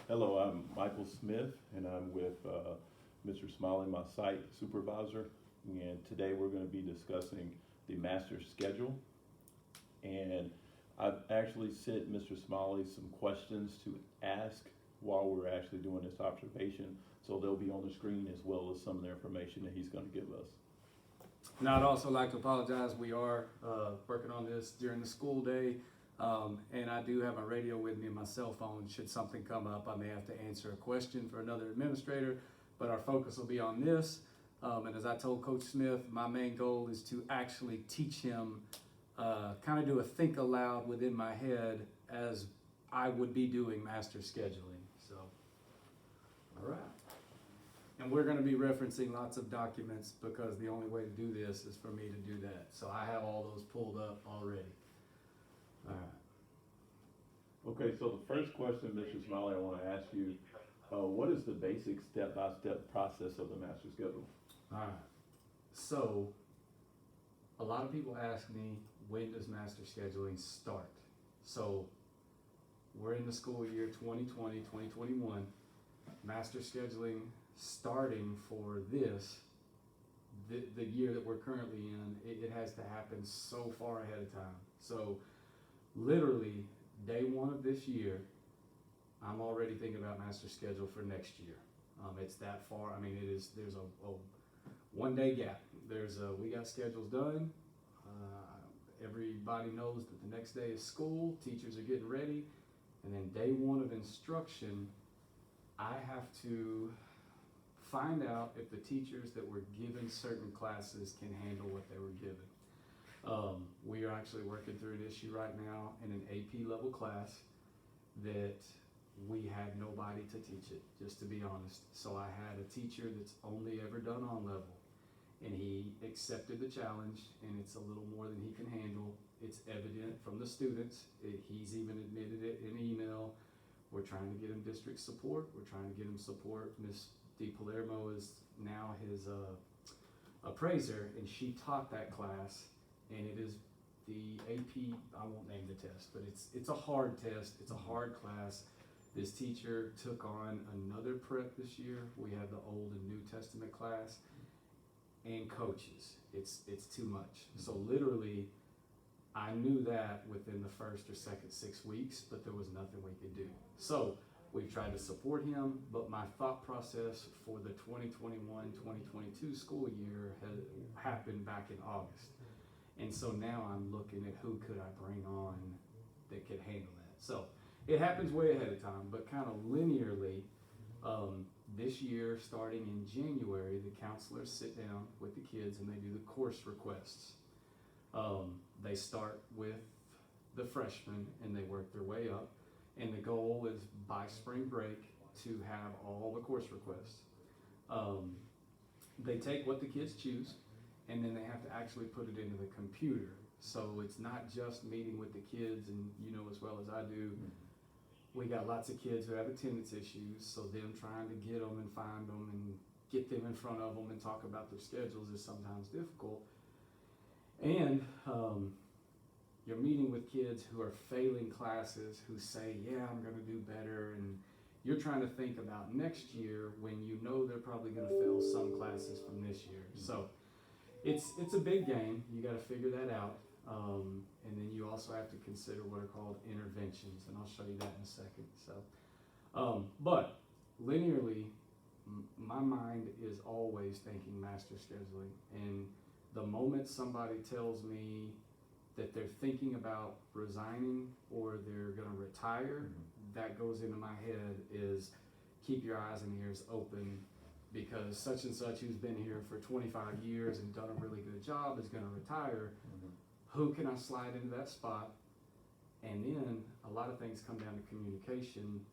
Hello, I'm Michael Smith, and I'm with Mr. Smiley, my site supervisor. And today we're going to be discussing the master schedule. And I've actually sent Mr. Smiley some questions to ask while we're actually doing this observation. So they'll be on the screen as well as some of the information that he's going to give us. Now, I'd also like to apologize. We are working on this during the school day, and I do have a radio with me and my cell phone. Should something come up, I may have to answer a question for another administrator, but our focus will be on this. And as I told Coach Smith, my main goal is to actually teach him, kind of do a think aloud within my head as I would be doing master scheduling. So, all right. And we're going to be referencing lots of documents because the only way to do this is for me to do that. So I have all those pulled up already. All right. Okay, so the first question, Mr. Smiley, I want to ask you, what is the basic step-by-step process of the master schedule? All right. So a lot of people ask me, when does master scheduling start? So we're in the school year 2020, 2021. Master scheduling starting for the year that we're currently in, it has to happen so far ahead of time. So literally day one of this year, I'm already thinking about master schedule for next year. It's that far. I mean, there's a 1 day gap. We got schedules done. Everybody knows that the next day is school. Teachers are getting ready. And then day one of instruction, I have to find out if the teachers that were given certain classes can handle what they were given. We are actually working through an issue right now in an AP level class that we had nobody to teach it, just to be honest. So I had a teacher that's only ever done on level, and he accepted the challenge, and it's a little more than he can handle. It's evident from the students. He's even admitted it in email. We're trying to get him district support. We're trying to get him support. Miss Di Palermo is now his appraiser, and she taught that class, and it is the AP, I won't name the test, but it's a hard test. It's a hard class. This teacher took on another prep this year. We have the Old and New Testament class, and coaches. It's too much. So literally, I knew that within the first or second 6 weeks, but there was nothing we could do. So we've tried to support him, but my thought process for the 2021-2022 school year had happened back in August. And so now I'm looking at who could I bring on that could handle that. So it happens way ahead of time, but kind of linearly, this year, starting in January, the counselors sit down with the kids and they do the course requests. They start with the freshmen and they work their way up. And the goal is by spring break to have all the course requests. They take what the kids choose, and then they have to actually put it into the computer. So it's not just meeting with the kids, and you know as well as I do, we got lots of kids who have attendance issues, so them trying to get them and find them and get them in front of them and talk about their schedules is sometimes difficult. And you're meeting with kids who are failing classes who say, yeah, I'm going to do better. And you're trying to think about next year when you know they're probably going to fail some classes from this year. So it's a big game. You got to figure that out. And then you also have to consider what are called interventions. And I'll show you that in a second. So, but linearly, my mind is always thinking master scheduling. And the moment somebody tells me that they're thinking about resigning or they're going to retire, that goes into my head is keep your eyes and ears open, because such and such who's been here for 25 years and done a really good job is going to retire. Who can I slide into that spot? And then a lot of things come down to communication,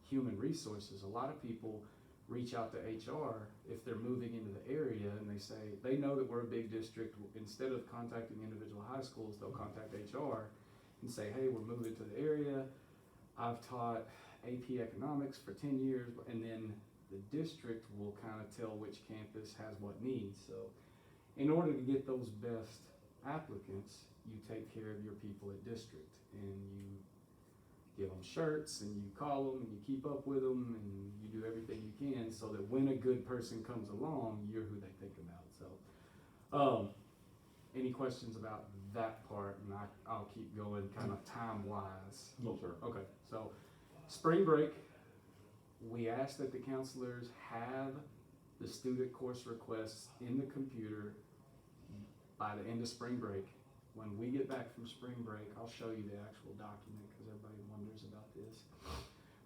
human resources. A lot of people reach out to HR if they're moving into the area and they say, they know that we're a big district. Instead of contacting individual high schools, they'll contact HR and say, hey, we're moving to the area. I've taught AP economics for 10 years, and then the district will kind of tell which campus has what needs. So in order to get those best applicants, you take care of your people at district and you give them shirts, and you call them, and you keep up with them, and you do everything you can so that when a good person comes along, you're who they think about. So, any questions about that part? And I'll keep going kind of time-wise. No, sir. Okay, so spring break, we ask that the counselors have the student course requests in the computer by the end of spring break. When we get back from spring break, I'll show you the actual document because everybody wonders about this.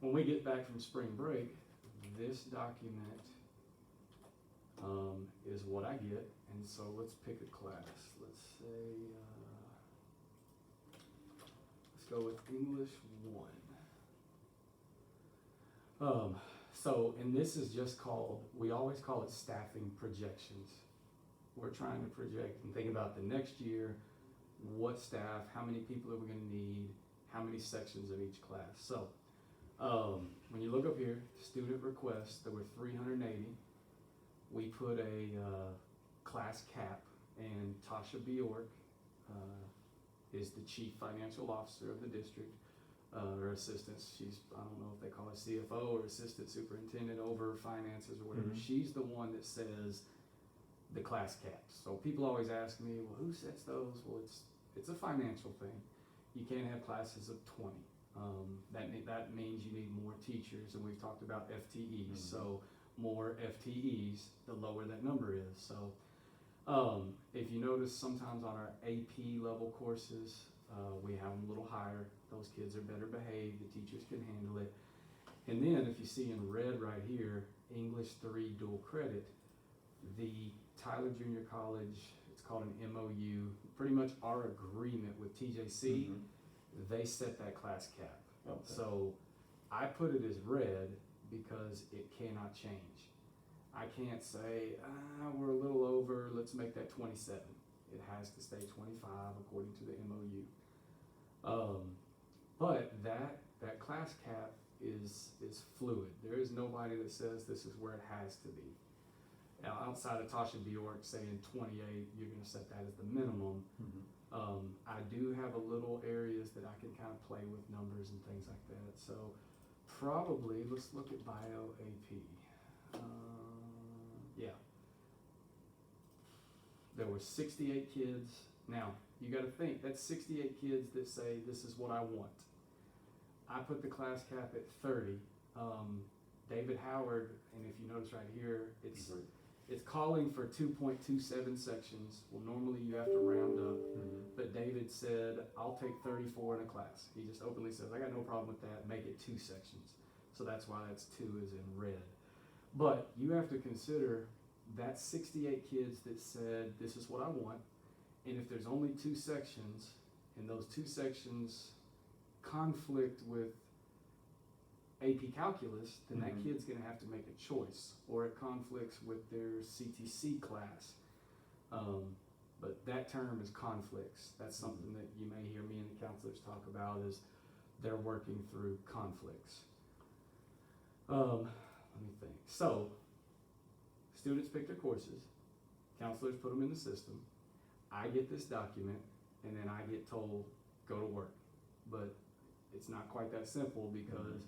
When we get back from spring break, this document is what I get. And so let's pick a class. Let's say, let's go with English 1. And this is just called, we always call it staffing projections. We're trying to project and think about the next year, what staff, how many people are we going to need, how many sections of each class. So when you look up here, student requests, there were 380. We put a class cap, and Tasha Bjork is the chief financial officer of the district, or assistant. She's, I don't know if they call her CFO or assistant superintendent over finances or whatever. She's the one that says the class caps. So people always ask me, well, who sets those? Well, it's a financial thing. You can't have classes of 20. That means you need more teachers, and we've talked about FTEs. So more FTEs, the lower that number is. So if you notice, sometimes on our AP level courses, we have them a little higher. Those kids are better behaved. The teachers can handle it. And then if you see in red right here, English 3 dual credit, the Tyler Junior College, it's called an MOU, pretty much our agreement with TJC, they set that class cap. Okay. So I put it as red because it cannot change. I can't say, we're a little over, let's make that 27. It has to stay 25 according to the MOU. But that class cap is fluid. There is nobody that says this is where it has to be. Now, outside of Tasha Bjork saying 28, you're going to set that as the minimum. I do have a little areas that I can kind of play with numbers and things like that. So probably, let's look at Bio AP. Yeah. There were 68 kids. Now, you got to think, that's 68 kids that say, this is what I want. I put the class cap at 30. David Howard, and if you notice right here, it's calling for 2.27 sections. Well, normally you have to round up, but David said, I'll take 34 in a class. He just openly says, I got no problem with that, make it 2 sections. So that's why that's 2 is in red. But you have to consider that's 68 kids that said, this is what I want. And if there's only 2 sections, and those 2 sections conflict with AP Calculus, then that kid's going to have to make a choice, or it conflicts with their CTC class. But that term is conflicts. That's something that you may hear me and the counselors talk about, is they're working through conflicts. Let me think. So, students pick their courses, counselors put them in the system, I get this document, and then I get told, go to work. But it's not quite that simple, because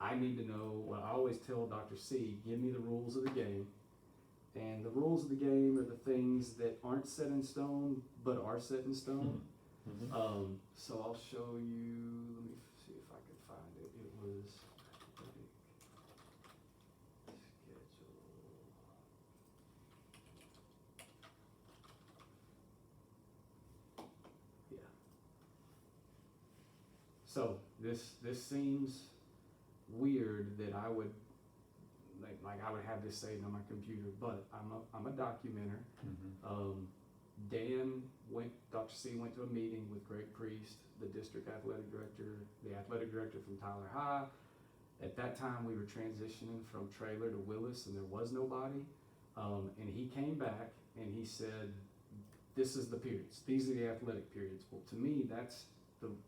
I need to know, well, I always tell Dr. C, give me the rules of the game. And the rules of the game are the things that aren't set in stone, but are set in stone. So I'll show you, let me see if I can find it. It was schedule. Yeah. So this seems weird that I would like I would have this saved on my computer, but I'm a documenter. Dr. C went to a meeting with Greg Priest, the district athletic director, the athletic director from Tyler High. At that time, we were transitioning from Traylor to Willis, and there was nobody. And he came back and he said, "This is the periods. These are the athletic periods." Well, to me,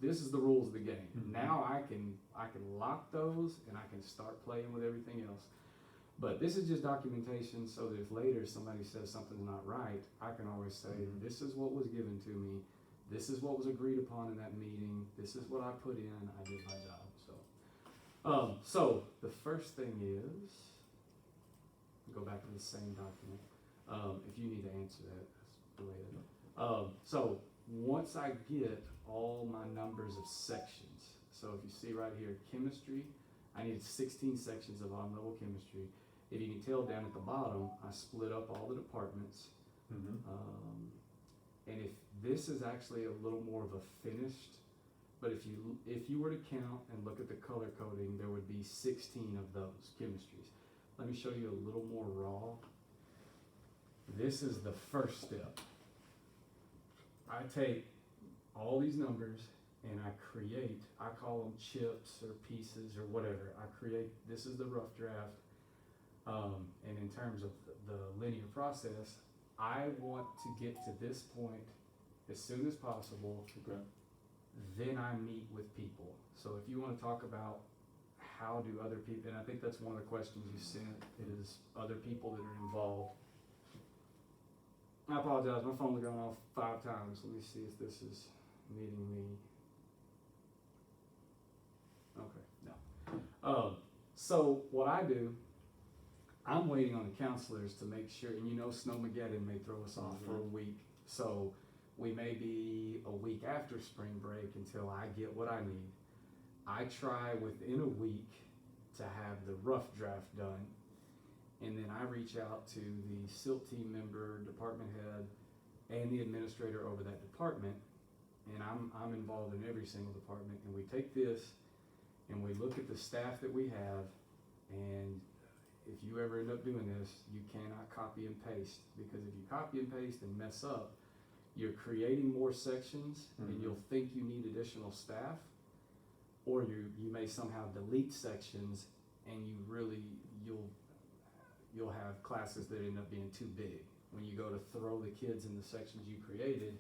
this is the rules of the game. Now I can lock those and I can start playing with everything else. But this is just documentation, so that if later somebody says something's not right, I can always say, this is what was given to me, this is what was agreed upon in that meeting, this is what I put in, I did my job. So the first thing is, go back to the same document. If you need to answer that, that's the way that. So once I get all my numbers of sections, so if you see right here, chemistry, I need 16 sections of on-level chemistry. If you can tell down at the bottom, I split up all the departments. And if this is actually a little more of a finished, but if you were to count and look at the color coding, there would be 16 of those chemistries. Let me show you a little more raw. This is the first step. I take all these numbers and I call them chips or pieces or whatever. This is the rough draft. And in terms of the linear process, I want to get to this point as soon as possible. Okay. Then I meet with people. So if you want to talk about how do other people, and I think that's one of the questions you sent, is other people that are involved. I apologize, my phone's gone off 5 times. Let me see if this is meeting me. Okay, no. So what I do, I'm waiting on the counselors to make sure, and Snowmageddon may throw us off for a week. So we may be a week after spring break until I get what I need. I try within a week to have the rough draft done, and then I reach out to the SILT team member, department head, and the administrator over that department, and I'm involved in every single department, and we take this and we look at the staff that we have, and if you ever end up doing this, you cannot copy and paste, because if you copy and paste and mess up, you're creating more sections, and you'll think you need additional staff, or you may somehow delete sections, and you'll have classes that end up being too big. When you go to throw the kids in the sections you created,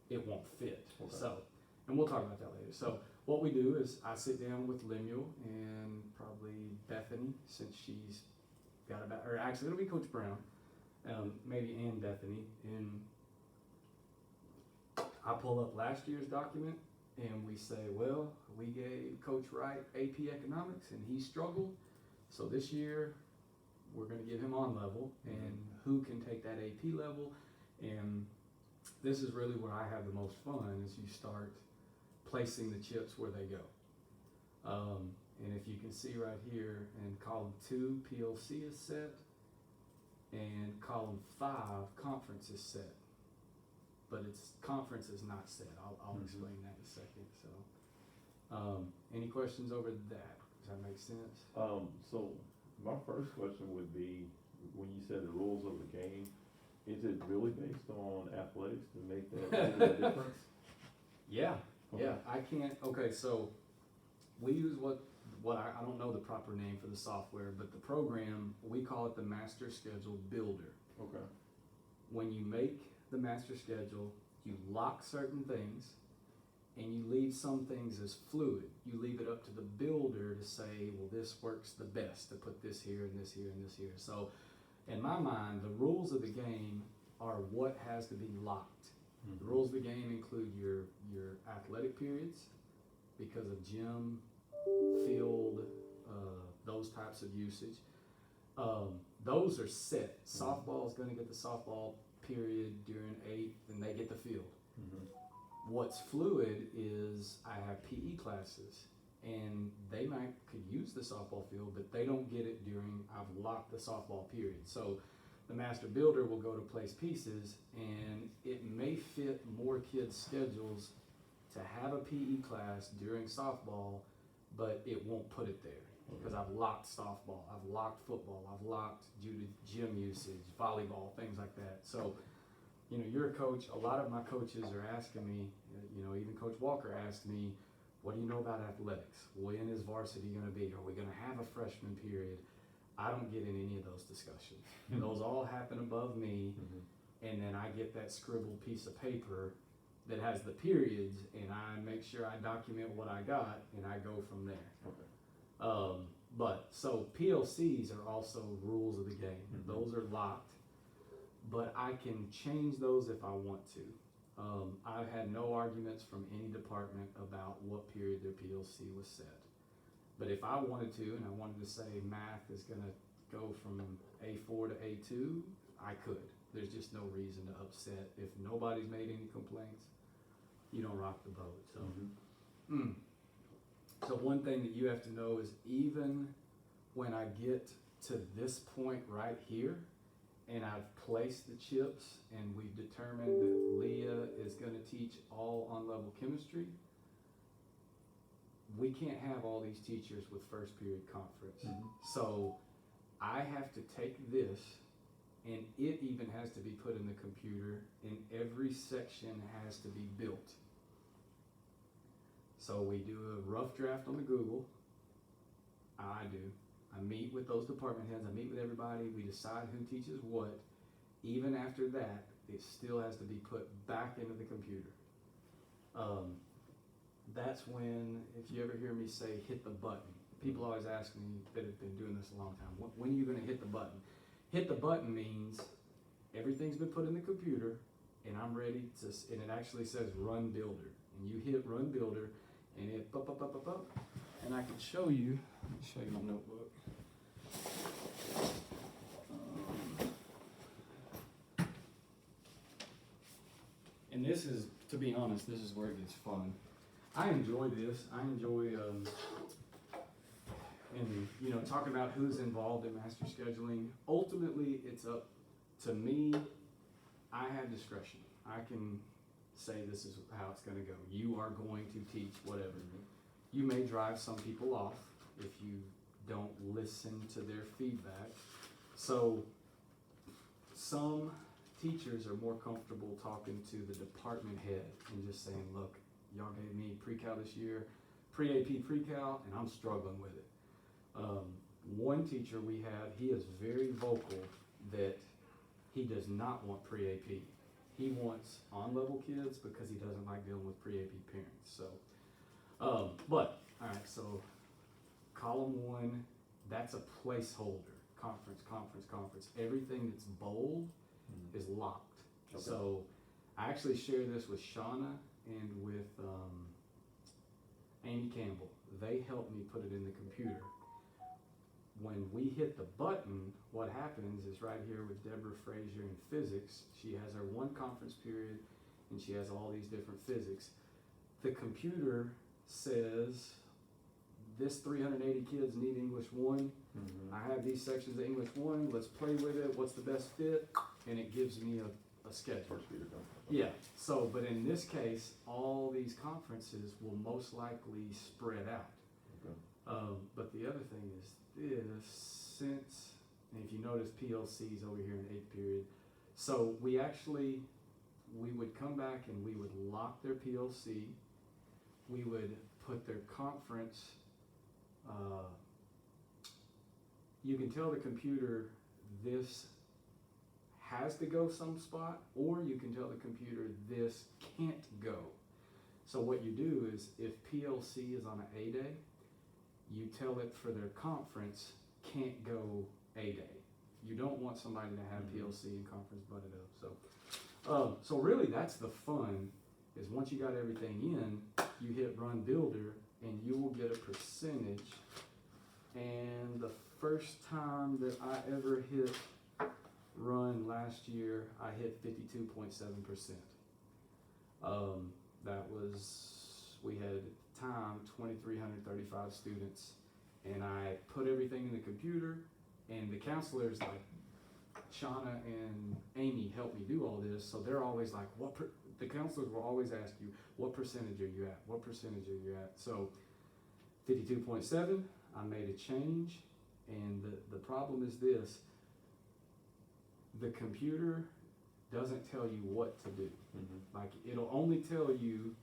it won't fit. Okay. So, and we'll talk about that later. So what we do is I sit down with Lemuel and probably Bethany, since she's got or actually it'll be Coach Brown, maybe and Bethany, and I pull up last year's document and we say, well, we gave Coach Wright AP Economics and he struggled, so this year we're going to give him on level, and who can take that AP level. And this is really where I have the most fun, is you start placing the chips where they go. And if you can see right here, in column 2, PLC is set, and column 5, conference is set. But conference is not set. I'll explain that in a second. So, any questions over that? Does that make sense? So my first question would be, when you said the rules of the game, is it really based on athletics to make that a difference? Yeah, Okay. yeah. I can't. Okay, so we use what I don't know the proper name for the software, but the program, we call it the Master Schedule Builder. Okay. When you make the master schedule, you lock certain things, and you leave some things as fluid. You leave it up to the builder to say, well, this works the best to put this here and this here and this here. So in my mind, the rules of the game are what has to be locked. The rules of the game include your athletic periods, because of gym, field, those types of usage. Those are set. Softball is going to get the softball period during 8th, and they get the field. What's fluid is I have PE classes, and they could use the softball field, but they don't get it during, I've locked the softball period. So the master builder will go to place pieces, and it may fit more kids' schedules to have a PE class during softball, but it won't put it there, because I've locked softball, I've locked football, I've locked due to gym usage, volleyball, things like that. So, you're a coach. A lot of my coaches are asking me, even Coach Walker asked me, what do you know about athletics? When is varsity going to be? Are we going to have a freshman period? I don't get in any of those discussions. Those all happen above me, and then I get that scribbled piece of paper that has the periods, and I make sure I document what I got, and I go from there. Okay. But so PLCs are also rules of the game. Those are locked, but I can change those if I want to. I've had no arguments from any department about what period their PLC was set. But if I wanted to, and I wanted to say math is gonna go from A4 to A2, I could. There's just no reason to upset. If nobody's made any complaints, you don't rock the boat, so. So one thing that you have to know is even when I get to this point right here, and I've placed the chips, and we've determined that Leah is gonna teach all on-level chemistry, we can't have all these teachers with first period conference. So I have to take this, and it even has to be put in the computer, and every section has to be built. So we do a rough draft on the Google. I do. I meet with those department heads, I meet with everybody, we decide who teaches what. Even after that, it still has to be put back into the computer. That's when, if you ever hear me say hit the button, people always ask me that have been doing this a long time, when are you gonna hit the button? Hit the button means everything's been put in the computer, and I'm ready to, and it actually says run builder. And you hit run builder, and it up, and I can show you, let me show you my notebook. And this is, to be honest, this is where it gets fun. I enjoy this. I enjoy, and you know, talking about who's involved in master scheduling. Ultimately, it's up to me. I have discretion. I can say this is how it's going to go. You are going to teach whatever. You may drive some people off if you don't listen to their feedback. So some teachers are more comfortable talking to the department head and just saying, look, y'all gave me pre-cal this year, pre-AP pre-cal, and I'm struggling with it. One teacher we have, he is very vocal that he does not want pre-AP. He wants on-level kids because he doesn't like dealing with pre-AP parents. So, but, all right, so column 1, that's a placeholder. Conference. Everything that's bold is locked. Okay. So I actually share this with Shauna and with Amy Campbell. They helped me put it in the computer. When we hit the button, what happens is right here with Deborah Frazier in physics, she has her one conference period and she has all these different physics. The computer says, this 380 kids need English 1. I have these sections of English 1, let's play with it, what's the best fit? And it gives me a schedule. Yeah, so, but in this case, all these conferences will most likely spread out. Okay. But the other thing is this, since, and if you notice PLC's over here in 8th period, so we would come back and we would lock their PLC, we would put their conference, you can tell the computer this has to go some spot, or you can tell the computer this can't go. So what you do is, if PLC is on an A day, you tell it for their conference can't go A day. You don't want somebody to have PLC and conference butted up. So really that's the fun, is once you got everything in, you hit run builder and you will get a percentage. And the first time that I ever hit run last year, I hit 52.7%. That was, we had at the time 2,335 students, and I put everything in the computer, and the counselors like Shauna and Amy helped me do all this, so they're always like, the counselors will always ask you, what percentage are you at? What percentage are you at? So 52.7, I made a change, and the problem is this: the computer doesn't tell you what to do. Like, it'll only tell you,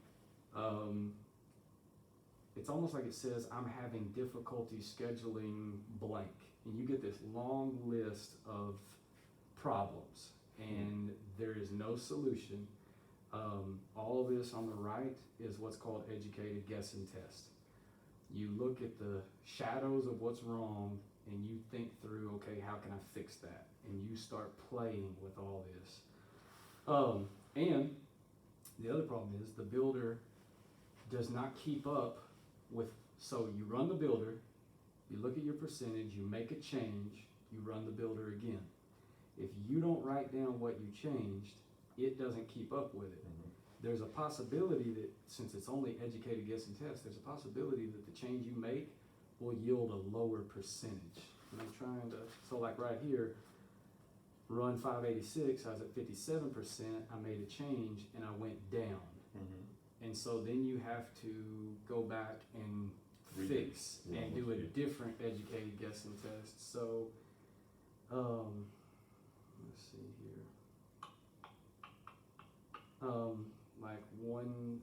it's almost like it says, I'm having difficulty scheduling blank. And you get this long list of problems, and there is no solution. All of this on the right is what's called educated guess and test. You look at the shadows of what's wrong, and you think through, okay, how can I fix that? And you start playing with all this. And the other problem is the builder does not keep up with So you run the builder, you look at your percentage, you make a change, you run the builder again. If you don't write down what you changed, it doesn't keep up with it. There's a possibility that, since it's only educated guess and test, there's a possibility that the change you make will yield a lower percentage. And I'm trying to, so like right here, run 586, I was at 57%, I made a change and I went down. And so then you have to go back and fix and do a different educated guess and test. So, let's see here. Like one,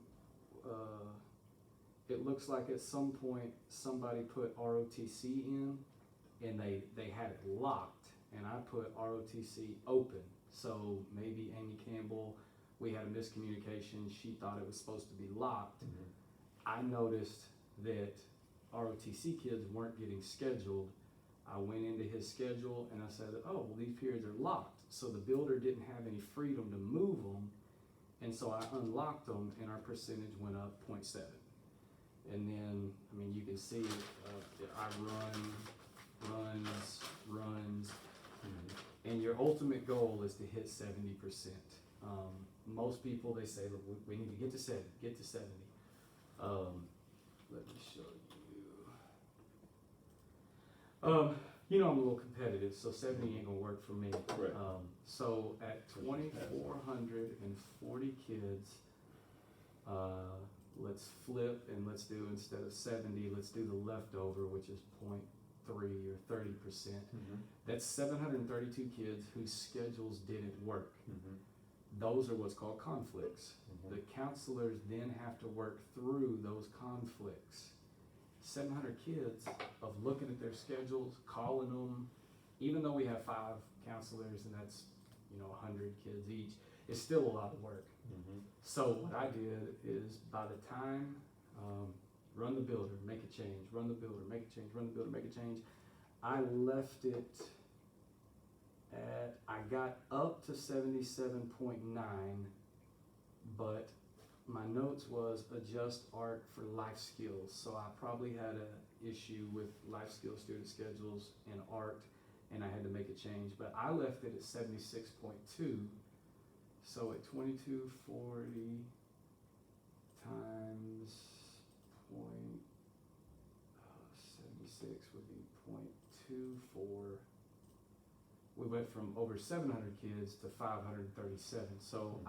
it looks like at some point somebody put ROTC in and they had it locked, and I put ROTC open. So maybe Amy Campbell, we had a miscommunication. She thought it was supposed to be locked. I noticed that ROTC kids weren't getting scheduled. I went into his schedule and I said, oh, well, these periods are locked. So the builder didn't have any freedom to move them. And so I unlocked them and our percentage went up 0.7. And then, I mean, you can see I runs, and your ultimate goal is to hit 70%. Most people, they say, look, we need to get to 70, get to 70. Let me show you. You know I'm a little competitive, so 70 ain't gonna work for me. Right. So at 2,440 kids, let's flip and let's do, instead of 70, let's do the leftover, which is 0.3 or 30%. That's 732 kids whose schedules didn't work. Those are what's called conflicts. The counselors then have to work through those conflicts. 700 kids of looking at their schedules, calling them, even though we have 5 counselors and that's, 100 kids each, it's still a lot of work. So what I did is, by the time, run the builder, make a change, run the builder, make a change, run the builder, make a change, I left it at, I got up to 77.9, but my notes was adjust ARC for life skills. So I probably had an issue with life skills student schedules in ARC, and I had to make a change, but I left it at 76.2. So at 2240 times 76 would be 0.24. We went from over 700 kids to 537. So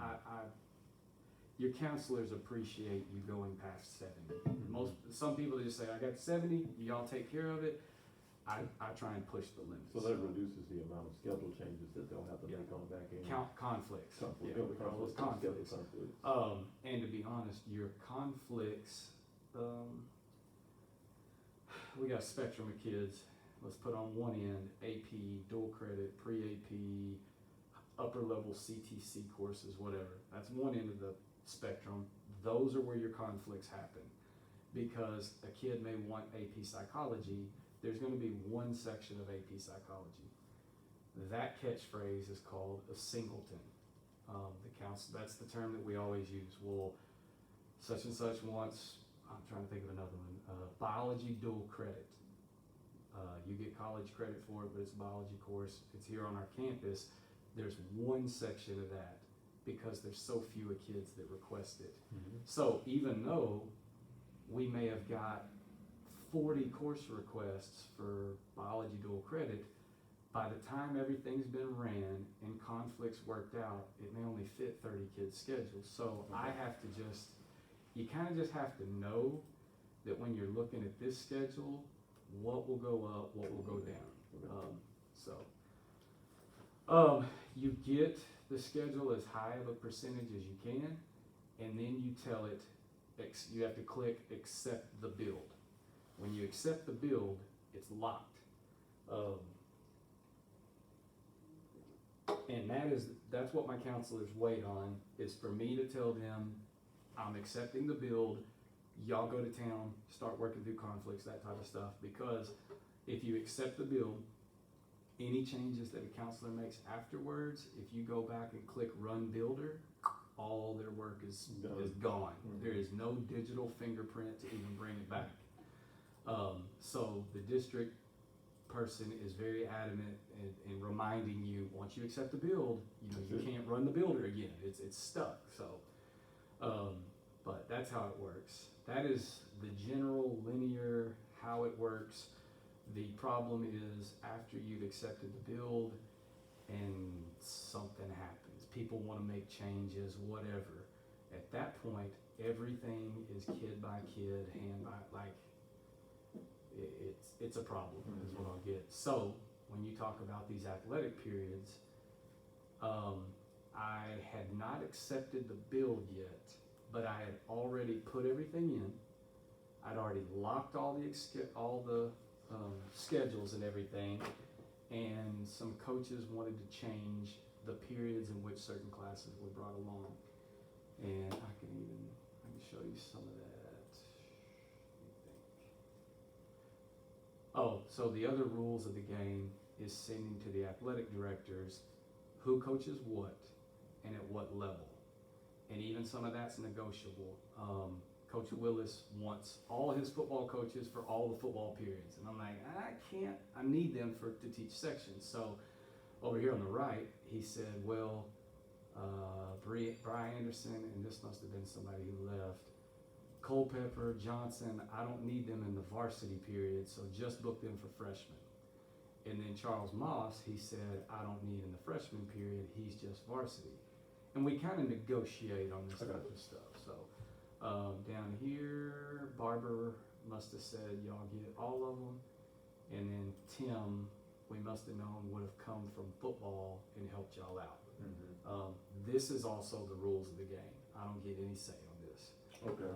your counselors appreciate you going past 70. Some people just say, I got 70, y'all take care of it. I try and push the limits. So that reduces the amount of schedule changes that they'll have to make on the back end. Conflicts. Conflict. Yeah, we call those conflicts. And to be honest, your conflicts, we got a spectrum of kids. Let's put on one end AP, dual credit, pre-AP, upper level CTC courses, whatever. That's one end of the spectrum. Those are where your conflicts happen, because a kid may want AP psychology. There's going to be one section of AP psychology. That catchphrase is called a singleton. That's the term that we always use. Well, such and such wants, I'm trying to think of another one, biology dual credit. You get college credit for it, but it's a biology course. It's here on our campus. There's one section of that because there's so few kids that request it. So even though we may have got 40 course requests for biology dual credit, by the time everything's been ran and conflicts worked out, it may only fit 30 kids' schedules. So I have to you kind of just have to know that when you're looking at this schedule, what will go up, what will go down. You get the schedule as high of a percentage as you can, and then you tell it, you have to click accept the build. When you accept the build, it's locked. And that's what my counselors wait on, is for me to tell them, I'm accepting the build, y'all go to town, start working through conflicts, that type of stuff. Because if you accept the build, any changes that a counselor makes afterwards, if you go back and click run builder, all their work is gone. There is no digital fingerprint to even bring it back. So the district person is very adamant in reminding you, once you accept the build, you can't run the builder again. It's stuck. So, but that's how it works. That is the general linear how it works. The problem is after you've accepted the build and something happens, people want to make changes, whatever. At that point, everything is kid by kid, hand by, like, it's a problem, is what I'll get. So when you talk about these athletic periods, I had not accepted the build yet, but I had already put everything in. I'd already locked all the schedules and everything, and some coaches wanted to change the periods in which certain classes were brought along. And I can show you some of that. Oh, so the other rules of the game is sending to the athletic directors who coaches what and at what level. And even some of that's negotiable. Coach Willis wants all his football coaches for all the football periods. And I'm like, I need them to teach sections. So over here on the right, he said, well, Brian Anderson, and this must have been somebody who left, Culpepper, Johnson, I don't need them in the varsity period, so just book them for freshmen. And then Charles Moss, he said, I don't need in the freshman period, he's just varsity. And we kind of negotiate on this type of stuff. So down here, Barber must have said, y'all get all of them. And then Tim, we must have known, would have come from football and helped y'all out. This is also the rules of the game. I don't get any say on this. Okay.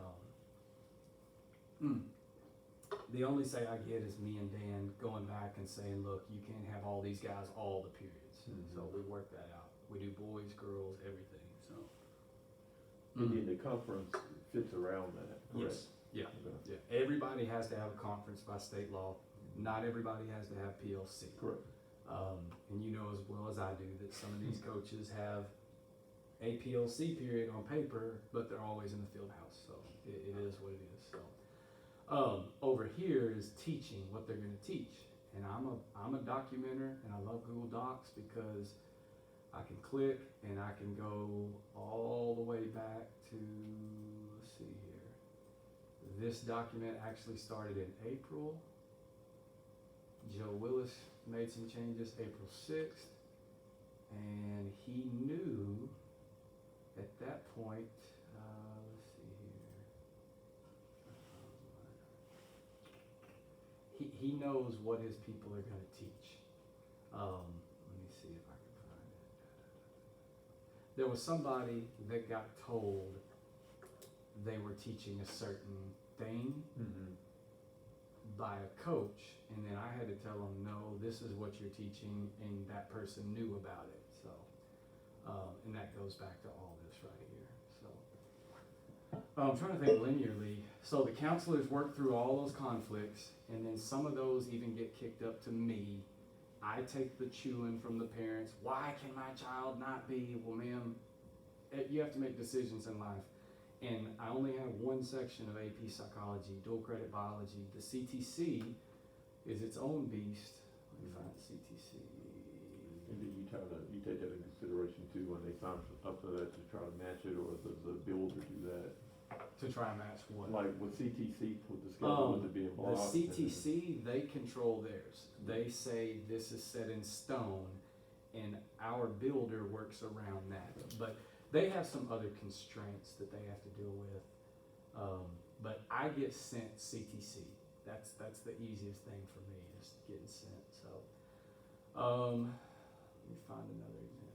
The only say I get is me and Dan going back and saying, look, you can't have all these guys all the periods. So we work that out. We do boys, girls, everything. So. And then the conference fits around that, correct? Yes. Yeah. Okay. Yeah. Everybody has to have a conference by state law. Not everybody has to have PLC. Correct. And you know as well as I do that some of these coaches have a PLC period on paper, but they're always in the field house. So it is what it is. So over here is teaching what they're going to teach. And I'm a documenter, and I love Google Docs because I can click and I can go all the way back to, let's see here. This document actually started in April. Joe Willis made some changes April 6th, and he knew at that point, let's see here. He knows what his people are going to teach. Let me see if I can find it. There was somebody that got told they were teaching a certain thing by a coach, and then I had to tell them, no, this is what you're teaching, and that person knew about it. So, and that goes back to all this right here. So, I'm trying to think linearly. So the counselors work through all those conflicts, and then some of those even get kicked up to me. I take the chewing from the parents. Why can my child not be? Well, ma'am, you have to make decisions in life. And I only have one section of AP Psychology, dual credit biology. The CTC is its own beast. Let me find CTC. And then you take that into consideration too when they sign up for that to try to match it, or does the builder do that? To try and match what? Like with CTC, with the schedule, with it being The blocked. CTC, they control theirs. They say this is set in stone, and our builder works around that. But they have some other constraints that they have to deal with. But I get sent CTC. That's the easiest thing for me, is getting sent. So, let me find another example.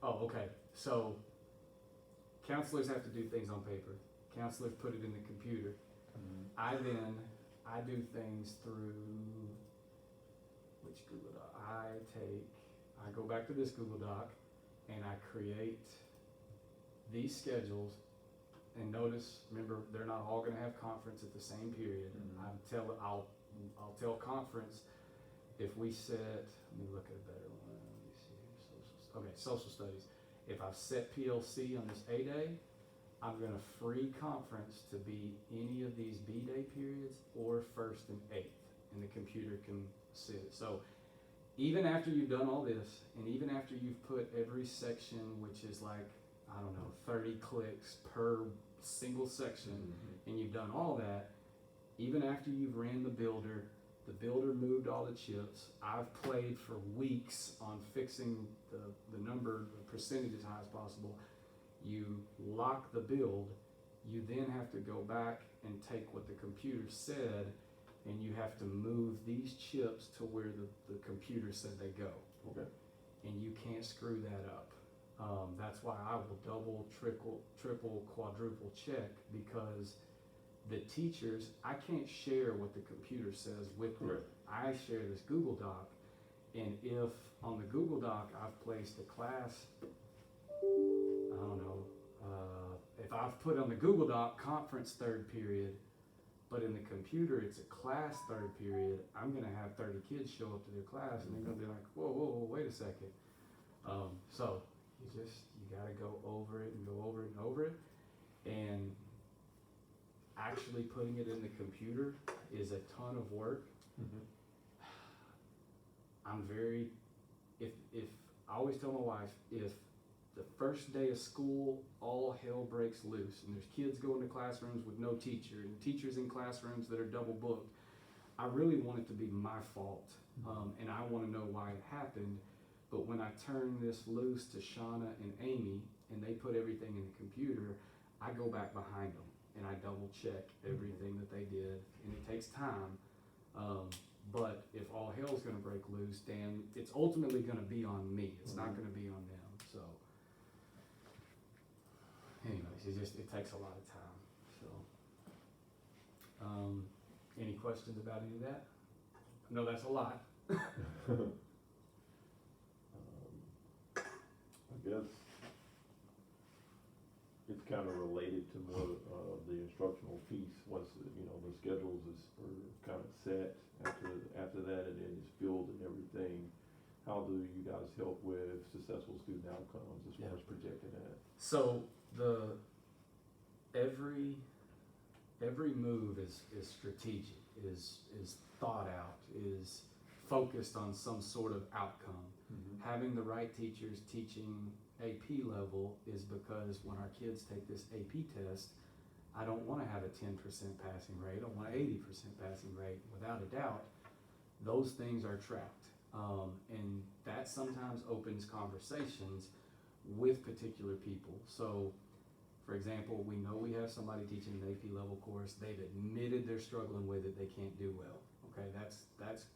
Okay. So, counselors have to do things on paper. Counselors put it in the computer. I do things through which Google Doc? I go back to this Google Doc and I create these schedules, and notice, remember, they're not all gonna have conference at the same period. I'll tell conference, if we set, let me look at a better one, let me see here, social studies. If I've set PLC on this A day, I'm gonna free conference to be any of these B day periods or first and eighth, and the computer can sit it. So even after you've done all this, and even after you've put every section, which is like, I don't know, 30 clicks per single section, and you've done all that, even after you've ran the builder moved all the chips, I've played for weeks on fixing the number, the percentage as high as possible. You lock the build, you then have to go back and take what the computer said, and you have to move these chips to where the computer said they go. Okay. And you can't screw that up. That's why I will double, triple, quadruple check, because the teachers, I can't share what the computer says with them. Correct. I share this Google Doc, and if on the Google Doc I've placed a class, I don't know, if I've put on the Google Doc conference third period, but in the computer it's a class third period, I'm gonna have 30 kids show up to their class, and they're gonna be like, whoa, wait a second. So you gotta go over it and go over it and over it, and actually putting it in the computer is a ton of work. I'm very, if I always tell my wife, if the first day of school all hell breaks loose and there's kids going to classrooms with no teacher and teachers in classrooms that are double booked, I really want it to be my fault, and I want to know why it happened. But when I turn this loose to Shauna and Amy and they put everything in the computer, I go back behind them and I double check everything that they did, and it takes time. But if all hell's gonna break loose, then it's ultimately gonna be on me. It's not gonna be on them. So, anyways, it takes a lot of time. So, any questions about any of that? No, that's a lot. I guess it's kind of related to more the instructional piece. Once the schedules are kind of set after that, and then it's filled and everything. How do you guys help with successful student outcomes as far as projecting that? So every move is strategic, is thought out, is focused on some sort of outcome. Having the right teachers teaching AP level is because when our kids take this AP test, I don't want to have a 10% passing rate. I want an 80% passing rate. Without a doubt, those things are tracked. And that sometimes opens conversations with particular people. So, for example, we know we have somebody teaching an AP level course. They've admitted they're struggling with it. They can't do well. Okay, that's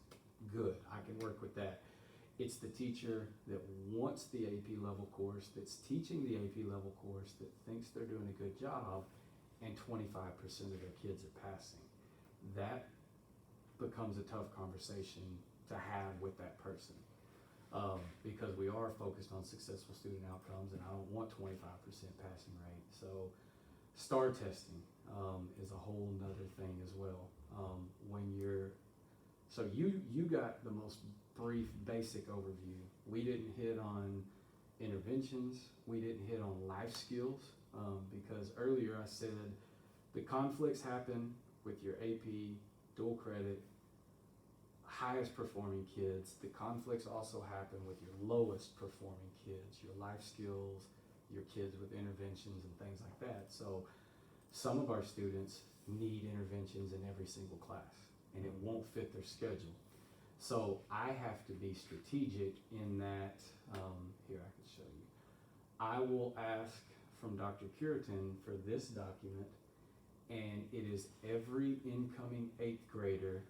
good. I can work with that. It's the teacher that wants the AP level course, that's teaching the AP level course, that thinks they're doing a good job, and 25% of their kids are passing. That becomes a tough conversation to have with that person, because we are focused on successful student outcomes, and I don't want 25% passing rate. So STAR testing is a whole nother thing as well. So you got the most brief, basic overview. We didn't hit on interventions. We didn't hit on life skills, because earlier I said the conflicts happen with your AP, dual credit, highest performing kids. The conflicts also happen with your lowest performing kids, your life skills, your kids with interventions and things like that. So some of our students need interventions in every single class, and it won't fit their schedule. So I have to be strategic in that, here I can show you. I will ask from Dr. Curitan for this document, and it is every incoming 8th grader.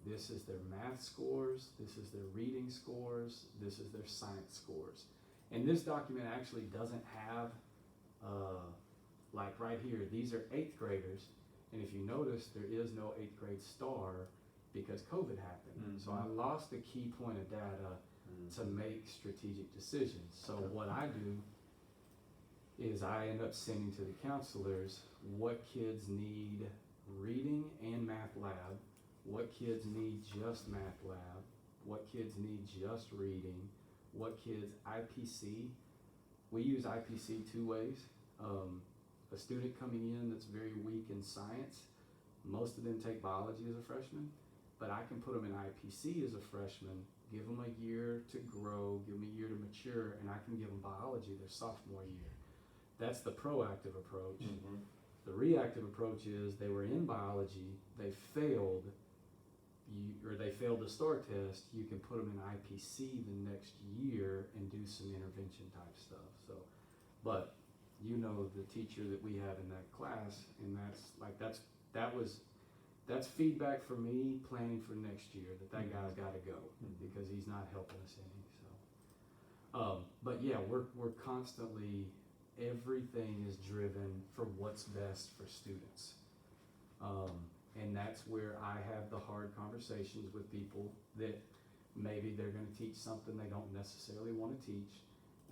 This is their math scores, this is their reading scores, this is their science scores. And this document actually doesn't have, like right here, these are 8th graders, and if you notice, there is no 8th grade star because COVID happened. So I lost a key point of data to make strategic decisions. So what I do is I end up sending to the counselors what kids need reading and math lab, what kids need just math lab, what kids need just reading, what kids IPC. We use IPC two ways. A student coming in that's very weak in science, most of them take biology as a freshman, but I can put them in IPC as a freshman, give them a year to grow, give them a year to mature, and I can give them biology their sophomore year. That's the proactive approach. Mm-hmm. The reactive approach is they were in biology, they failed, they failed the STAR test, you can put them in IPC the next year and do some intervention type stuff. So, but you know the teacher that we have in that class, and that's feedback for me planning for next year, that guy's got to go because he's not helping us any. So, but yeah, we're constantly, everything is driven from what's best for students. And that's where I have the hard conversations with people that maybe they're going to teach something they don't necessarily want to teach.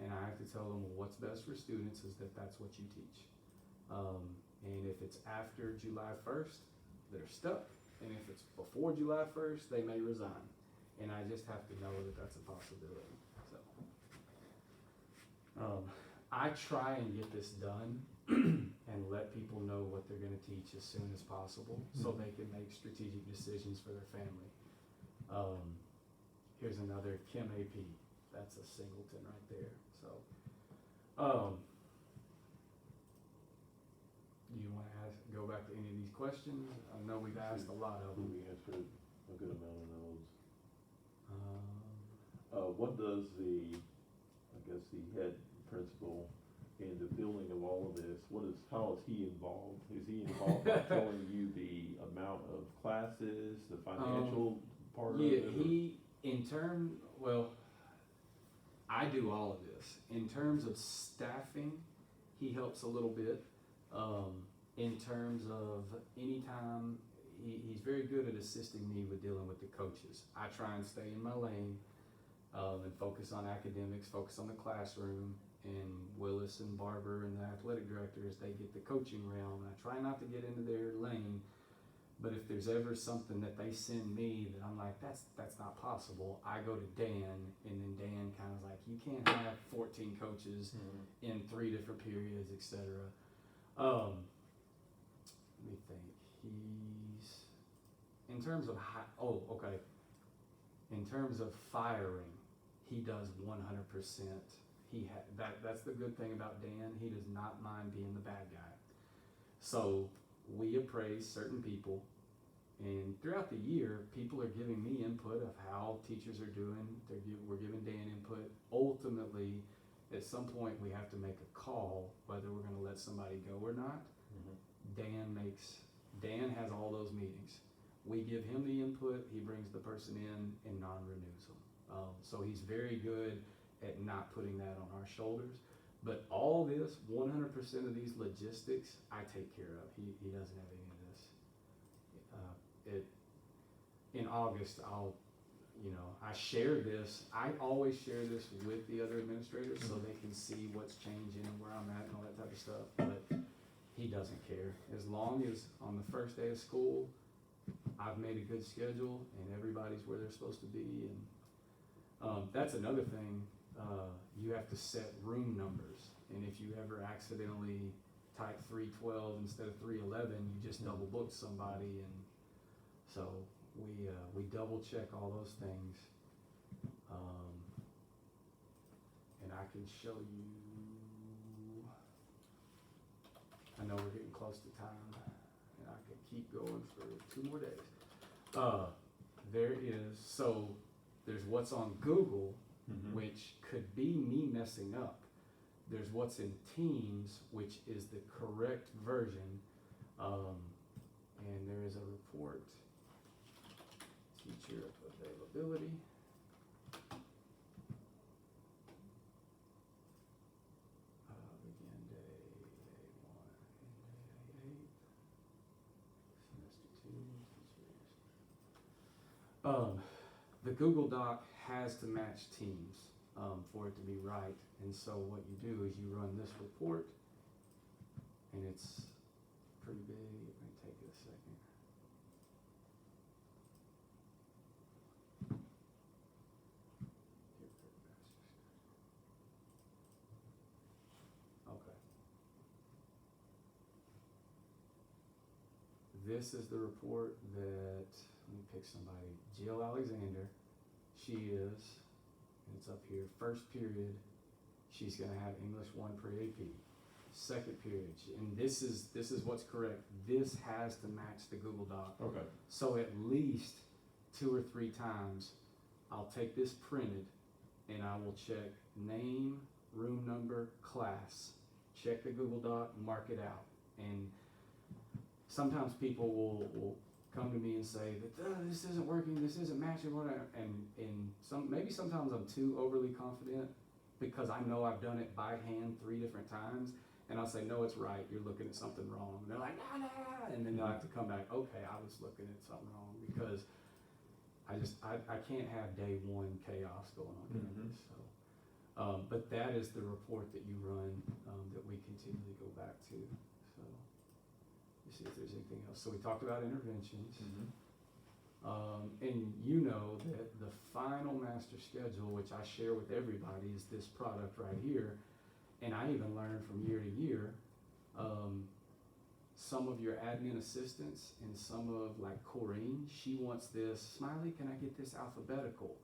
And I have to tell them, well, what's best for students is that's what you teach. And if it's after July 1st, they're stuck. And if it's before July 1st, they may resign. And I just have to know that that's a possibility. So, I try and get this done and let people know what they're going to teach as soon as possible so they can make strategic decisions for their family. Here's another Chem AP. That's a singleton right there. So, do you want to go back to any of these questions? I know we've asked a lot of them. We answered a good amount of those. What does the head principal in the building of all of this, how is he involved? Is he involved by telling you the amount of classes, the financial part of it? I do all of this. In terms of staffing, he helps a little bit. In terms of anytime, he's very good at assisting me with dealing with the coaches. I try and stay in my lane and focus on academics, focus on the classroom, and Willis and Barber and the athletic directors, they get the coaching realm. And I try not to get into their lane, but if there's ever something that they send me that I'm like, that's not possible, I go to Dan, and then Dan kind of like, you can't have 14 coaches in 3 different periods, etc. Let me think. In terms of in terms of firing, he does 100%. That's the good thing about Dan. He does not mind being the bad guy. So we appraise certain people, and throughout the year, people are giving me input of how teachers are doing. We're giving Dan input. Ultimately, at some point, we have to make a call whether we're going to let somebody go or not. Dan has all those meetings. We give him the input. He brings the person in and non-renews them. So he's very good at not putting that on our shoulders. But all this, 100% of these logistics, I take care of. He doesn't have any of this. In August, I share this. I always share this with the other administrators so they can see what's changing and where I'm at and all that type of stuff. But he doesn't care. As long as on the first day of school, I've made a good schedule and everybody's where they're supposed to be. And that's another thing. You have to set room numbers, and if you ever accidentally type 312 instead of 311, you just double book somebody, and so we double check all those things. And I can show you. I know we're getting close to time, and I could keep going for 2 more days. There's what's on Google, which could be me messing up. There's what's in Teams, which is the correct version. And there is a report, teacher availability. Begin day 1, day 8, semester 2, teachers. The Google Doc has to match Teams for it to be right. And so what you do is you run this report, and it's pretty big. It may take it a second. this is the report that, let me pick somebody, Jill Alexander, she is, and it's up here, first period, she's gonna have English 1 per AP. Second period, and this is what's correct, this has to match the Google Doc. Okay. So at least 2 or 3 times, I'll take this printed and I will check name, room number, class, check the Google Doc, mark it out. And sometimes people will come to me and say that this isn't working, this isn't matching, whatever. And sometimes I'm too overly confident because I know I've done it by hand 3 different times. And I'll say, no, it's right, you're looking at something wrong. And they're like, nah. And then they'll have to come back, okay, I was looking at something wrong because I can't have day 1 chaos going on campus. So, but that is the report that you run that we continually go back to. So, you see if there's anything else. So we talked about interventions. And you know that the final master schedule, which I share with everybody, is this product right here. And I even learned from year to year, some of your admin assistants and some of like Corrine, she wants this, Smiley, can I get this alphabetical?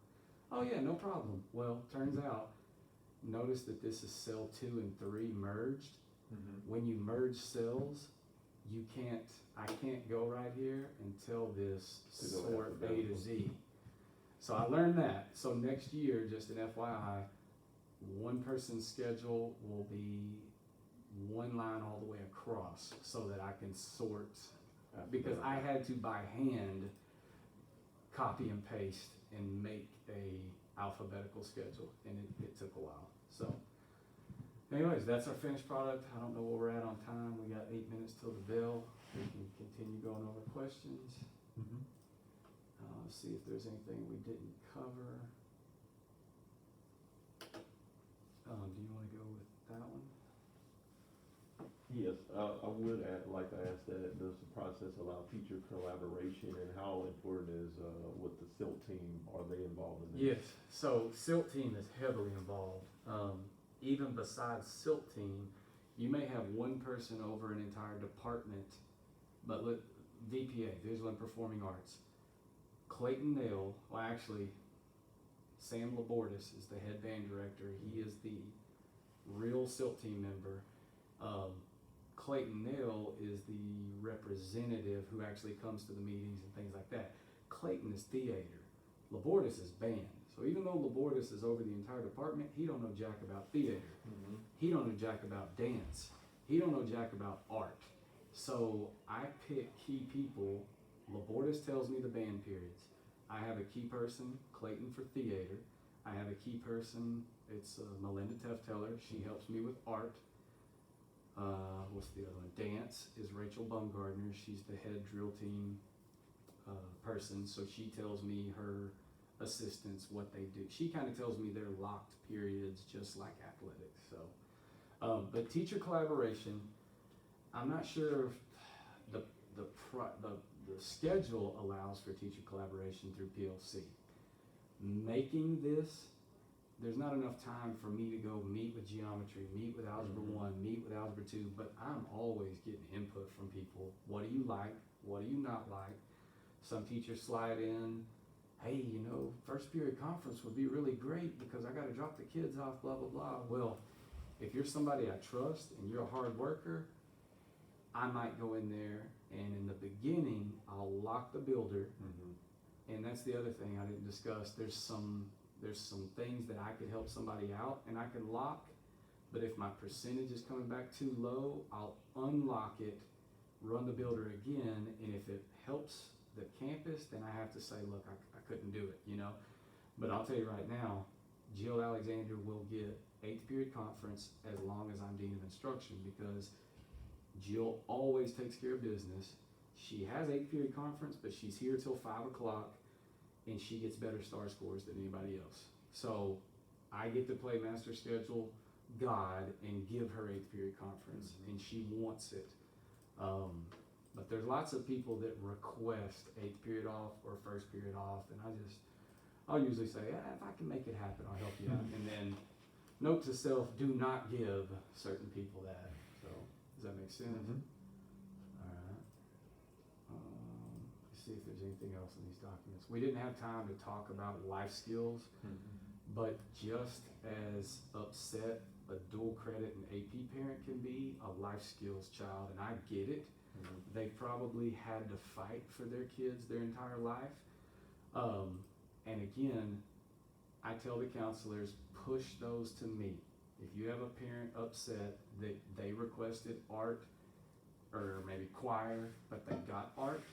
Oh yeah, no problem. Well, turns out, notice that this is cell 2 and 3 merged. When you merge cells, I can't go right here and tell this sort A to Z. So I learned that. So next year, just an FYI, one person's schedule will be 1 line all the way across so that I can sort, because I had to by hand copy and paste and make a alphabetical schedule, and it took a while. So anyways, that's our finished product. I don't know where we're at on time. We got 8 minutes till the bell. We can continue going over questions. See if there's anything we didn't cover. Do you want to go with that one? Yes, I would like to ask that, does the process allow teacher collaboration, and how important is, with the SILT team, are they involved in this? Yes, so SILT team is heavily involved. Even besides SILT team, you may have one person over an entire department, but look, VPA, Visual and Performing Arts, Clayton Nail, well actually, Sam Labordis is the head band director. He is the real SILT team member. Clayton Nail is the representative who actually comes to the meetings and things like that. Clayton is theater. Labordis is band. So even though Labordis is over the entire department, he don't know jack about theater. He don't know jack about dance. He don't know jack about art. So I pick key people. Labordis tells me the band periods. I have a key person, Clayton, for theater. I have a key person, it's Melinda Tefteller. She helps me with art. What's the other one? Dance is Rachel Bumgardner. She's the head drill team person. So she tells me her assistants what they do. She kind of tells me their locked periods, just like athletics. So, but teacher collaboration, I'm not sure if the schedule allows for teacher collaboration through PLC. Making this, there's not enough time for me to go meet with geometry, meet with algebra 1, meet with algebra 2, but I'm always getting input from people. What do you like? What do you not like? Some teachers slide in, hey, you know, first period conference would be really great because I got to drop the kids off, blah, blah, blah. Well, if you're somebody I trust and you're a hard worker, I might go in there and in the beginning, I'll lock the builder. And that's the other thing I didn't discuss. There's some things that I could help somebody out and I can lock, but if my percentage is coming back too low, I'll unlock it, run the builder again, and if it helps the campus, then I have to say, look, I couldn't do it, you know? But I'll tell you right now, Jill Alexander will get 8th period conference as long as I'm dean of instruction, because Jill always takes care of business. She has 8th period conference, but she's here till 5 o'clock, and she gets better star scores than anybody else. So I get to play master schedule God and give her 8th period conference, and she wants it. But there's lots of people that request 8th period off or 1st period off, and I'll usually say, if I can make it happen, I'll help you out. And then note to self, do not give certain people that. So does that make sense? All right. see if there's anything else in these documents. We didn't have time to talk about life skills, but just as upset a dual credit and AP parent can be, a life skills child, and I get it. They probably had to fight for their kids their entire life. And again, I tell the counselors, push those to me. If you have a parent upset that they requested art or maybe choir, but they got art,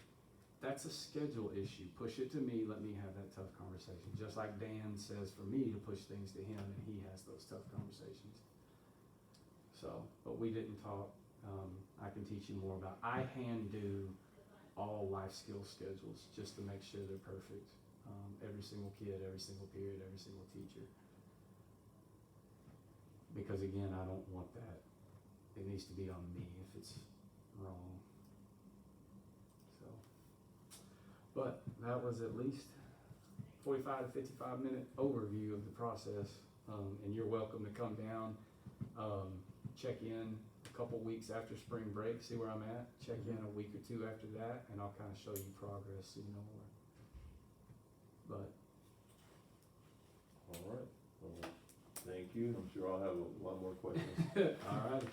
that's a schedule issue. Push it to me, let me have that tough conversation. Just like Dan says for me to push things to him, and he has those tough conversations. So, but we didn't talk. I can teach you more about, I hand do all life skill schedules just to make sure they're perfect. Every single kid, every single period, every single teacher. Because again, I don't want that. It needs to be on me if it's wrong. So, but that was at least 45 to 55 minute overview of the process. And you're welcome to come down, check in a couple weeks after spring break, see where I'm at, check in a week or two after that, and I'll kind of show you progress so you know where. But All right, well, thank you, I'm sure I'll have a lot more questions. all right.